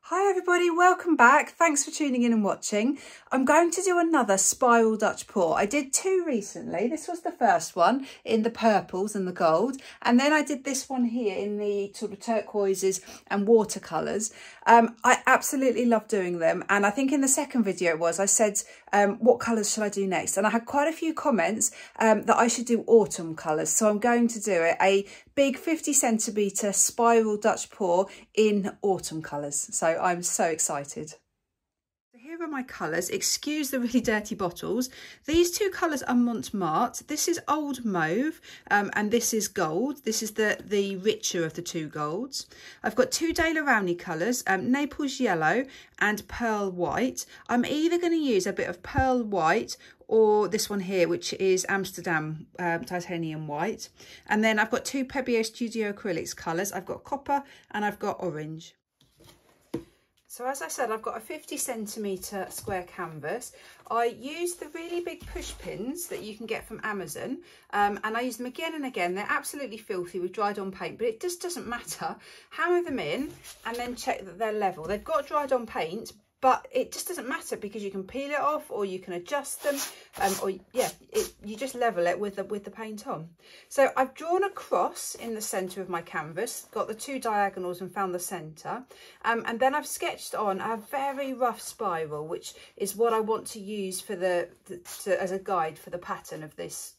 Hi everybody, welcome back. Thanks for tuning in and watching. I'm going to do another spiral Dutch pour. I did two recently. This was the first one in the purples and the gold. And then I did this one here in the sort of turquoises and watercolours. I absolutely love doing them. And I think in the second video I said, what colours should I do next? And I had quite a few comments that I should do autumn colours. So I'm going to do it, a big 50cm spiral Dutch pour in autumn colours. So I'm so excited. Here are my colours. Excuse the really dirty bottles. These two colours are Montmartre. This is old mauve and this is gold. This is the richer of the two golds. I've got two Daler-Rowney colours, Naples yellow and pearl white. I'm either going to use a bit of pearl white or this one here, which is Amsterdam titanium white. And then I've got two Pebeo Studio acrylics colours. I've got copper and I've got orange. So as I said, I've got a 50cm square canvas. I use the really big push pins that you can get from Amazon, and I use them again and again. They're absolutely filthy with dried on paint, but it just doesn't matter. Hammer them in and then check that they're level. They've got dried on paint, but it just doesn't matter because you can peel it off or you can adjust them, you just level it with the paint on. So I've drawn a cross in the centre of my canvas, got the two diagonals and found the centre, and then I've sketched on a very rough spiral, which is what I want to use for as a guide for the pattern of this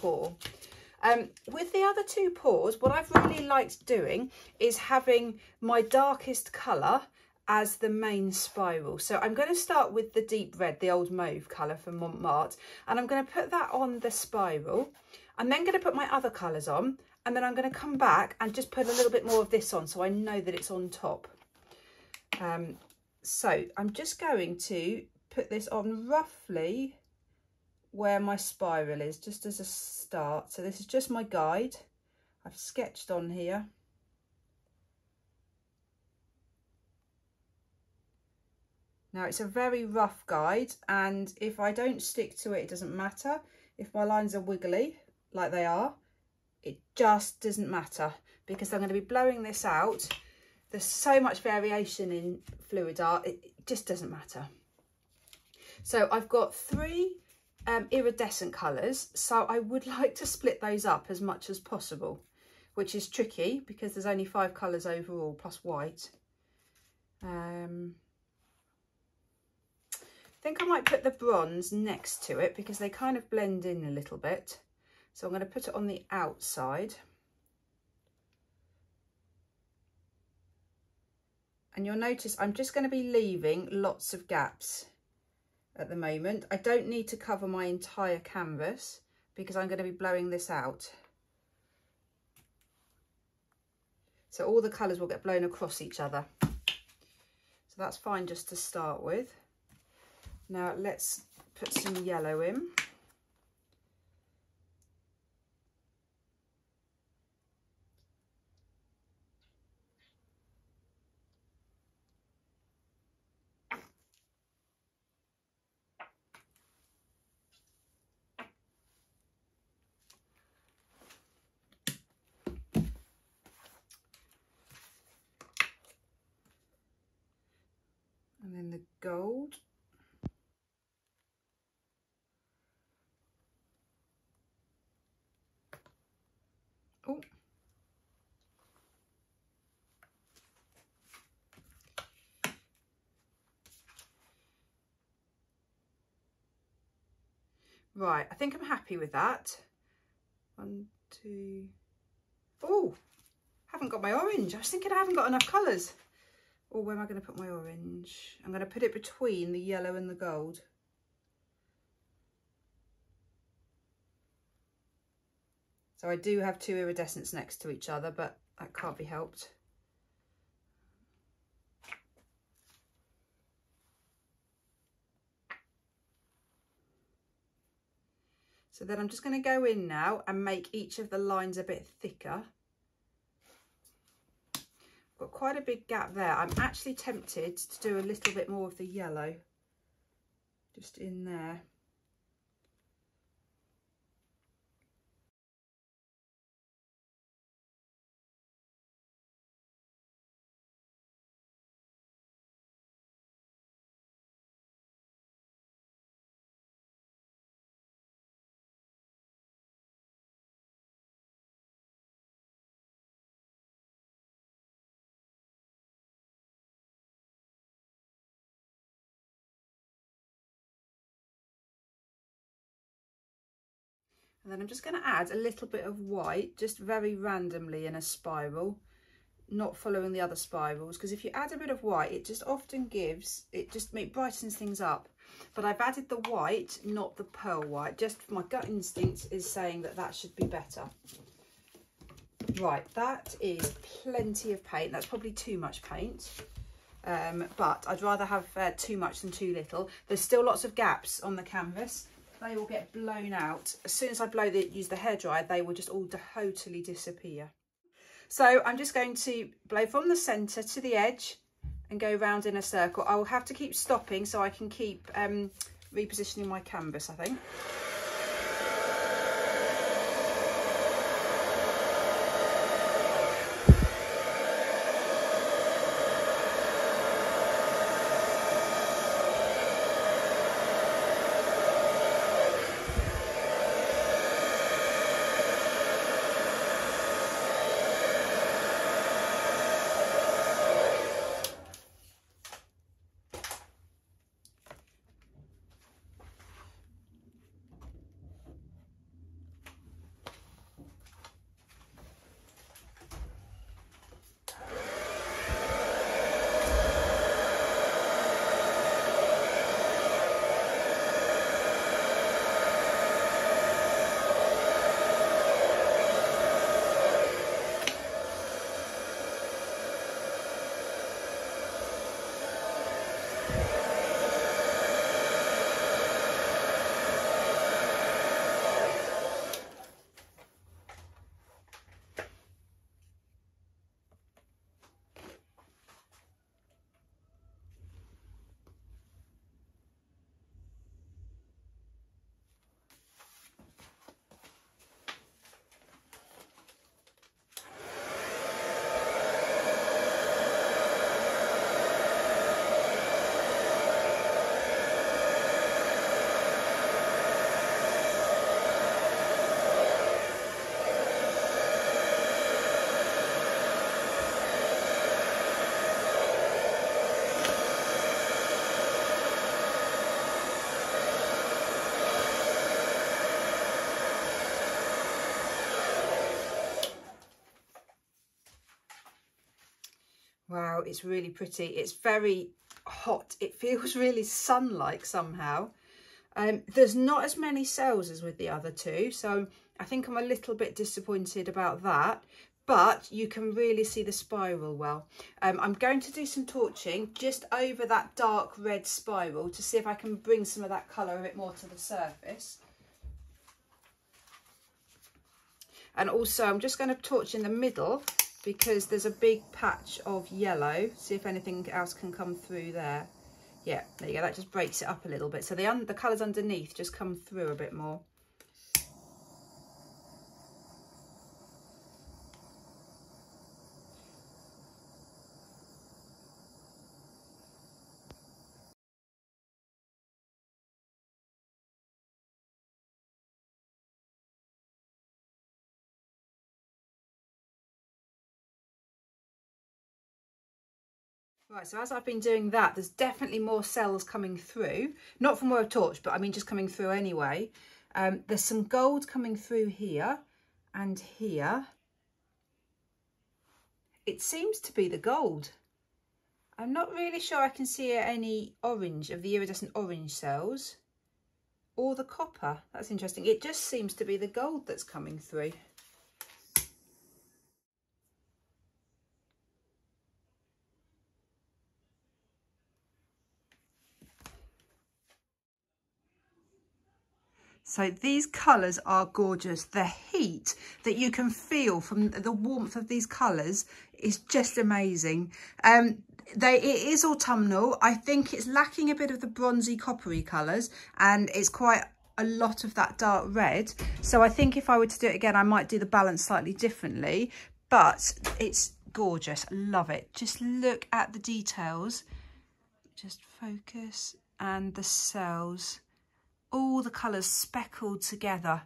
pour. With the other two pours, what I've really liked doing is having my darkest colour as the main spiral. So I'm going to start with the deep red, the old mauve colour from Montmartre, and I'm going to put that on the spiral. I'm then going to put my other colours on, and then I'm going to come back and just put a little bit more of this on so I know that it's on top. So I'm just going to put this on roughly where my spiral is, just as a start. So this is just my guide. I've sketched on here. Now it's a very rough guide, and if I don't stick to it, it doesn't matter. If my lines are wiggly, like they are, it just doesn't matter because I'm going to be blowing this out. There's so much variation in fluid art, it just doesn't matter. So I've got three iridescent colours, so I would like to split those up as much as possible, which is tricky because there's only 5 colours overall plus white. I think I might put the bronze next to it because they kind of blend in a little bit. So I'm going to put it on the outside. And you'll notice I'm just going to be leaving lots of gaps at the moment. I don't need to cover my entire canvas because I'm going to be blowing this out. So all the colours will get blown across each other. So that's fine just to start with. Now let's put some yellow in. And then the gold. Oh. Right, I think I'm happy with that. 1, 2. Oh, haven't got my orange. I was thinking I haven't got enough colours. Oh, where am I going to put my orange? I'm going to put it between the yellow and the gold. So I do have two iridescents next to each other, but that can't be helped. So then I'm just going to go in now and make each of the lines a bit thicker. Got quite a big gap there. I'm actually tempted to do a little bit more of the yellow just in there. And then I'm just going to add a little bit of white, just very randomly in a spiral, not following the other spirals, because if you add a bit of white, it just often gives, it brightens things up. But I've added the white, not the pearl white. Just my gut instinct is saying that that should be better. Right, that is plenty of paint. That's probably too much paint. But I'd rather have too much than too little. There's still lots of gaps on the canvas. They will get blown out. As soon as I use the hairdryer, they will just all totally disappear. So I'm just going to blow from the centre to the edge and go round in a circle. I will have to keep stopping so I can keep repositioning my canvas, I think. Wow, it's really pretty. It's very hot. It feels really sun-like somehow. There's not as many cells as with the other two, so I think I'm a little bit disappointed about that, but you can really see the spiral well. I'm going to do some torching just over that dark red spiral to see if I can bring some of that colour a bit more to the surface. And also I'm just going to torch in the middle because there's a big patch of yellow. See if anything else can come through there. Yeah, there you go. That just breaks it up a little bit. So the colours underneath just come through a bit more. Right, so as I've been doing that, there's definitely more cells coming through. Not from where I've torched, but I mean just coming through anyway. There's some gold coming through here and here. It seems to be the gold. I'm not really sure I can see any orange of the iridescent orange cells or the copper. That's interesting. It just seems to be the gold that's coming through. So these colours are gorgeous. The heat that you can feel from the warmth of these colours is just amazing. It is autumnal. I think it's lacking a bit of the bronzy coppery colours, and it's quite a lot of that dark red. So I think if I were to do it again, I might do the balance slightly differently, but it's gorgeous. Love it. Just look at the details. Just focus, and the cells. All the colours speckled together.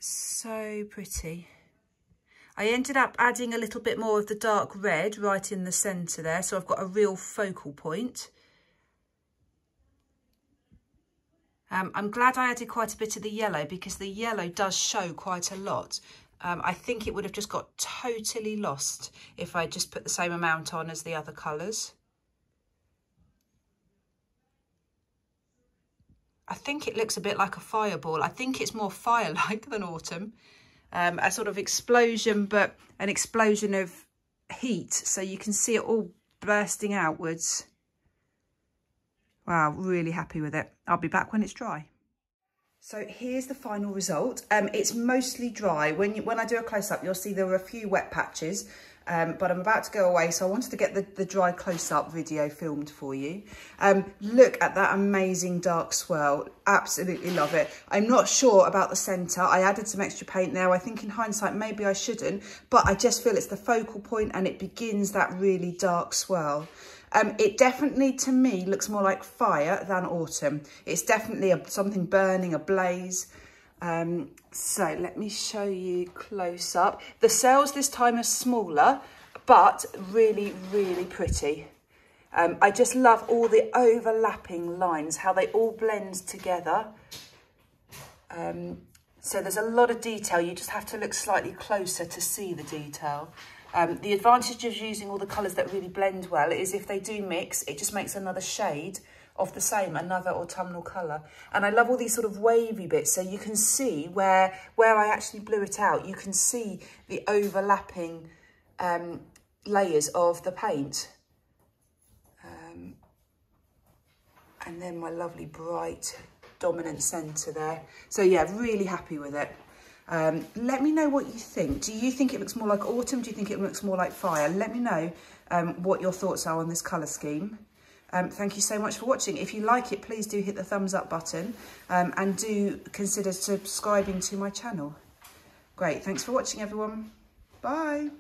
So pretty. I ended up adding a little bit more of the dark red right in the centre there, so I've got a real focal point. I'm glad I added quite a bit of the yellow because the yellow does show quite a lot. I think it would have just got totally lost if I just put the same amount on as the other colours. I think it looks a bit like a fireball. I think it's more fire-like than autumn. A sort of explosion, but an explosion of heat. So you can see it all bursting outwards. Wow, really happy with it. I'll be back when it's dry. So here's the final result. It's mostly dry. When I do a close-up, you'll see there were a few wet patches, but I'm about to go away, so I wanted to get the dry close-up video filmed for you. Look at that amazing dark swirl. Absolutely love it. I'm not sure about the centre. I added some extra paint there. I think in hindsight, maybe I shouldn't, but I just feel it's the focal point and it begins that really dark swirl. It definitely, to me, looks more like fire than autumn. It's definitely something burning, a blaze. So let me show you close up. The cells this time are smaller, but really, really pretty. I just love all the overlapping lines, how they all blend together. So there's a lot of detail. You just have to look slightly closer to see the detail. The advantage of using all the colours that really blend well is if they do mix, it just makes another shade of the same, another autumnal colour. And I love all these sort of wavy bits, so you can see where I actually blew it out, you can see the overlapping layers of the paint. And then my lovely bright dominant centre there. So yeah, really happy with it. Let me know what you think. Do you think it looks more like autumn? Do you think it looks more like fire? Let me know what your thoughts are on this colour scheme. Thank you so much for watching. If you like it, please do hit the thumbs up button and do consider subscribing to my channel. Great, thanks for watching everyone. Bye.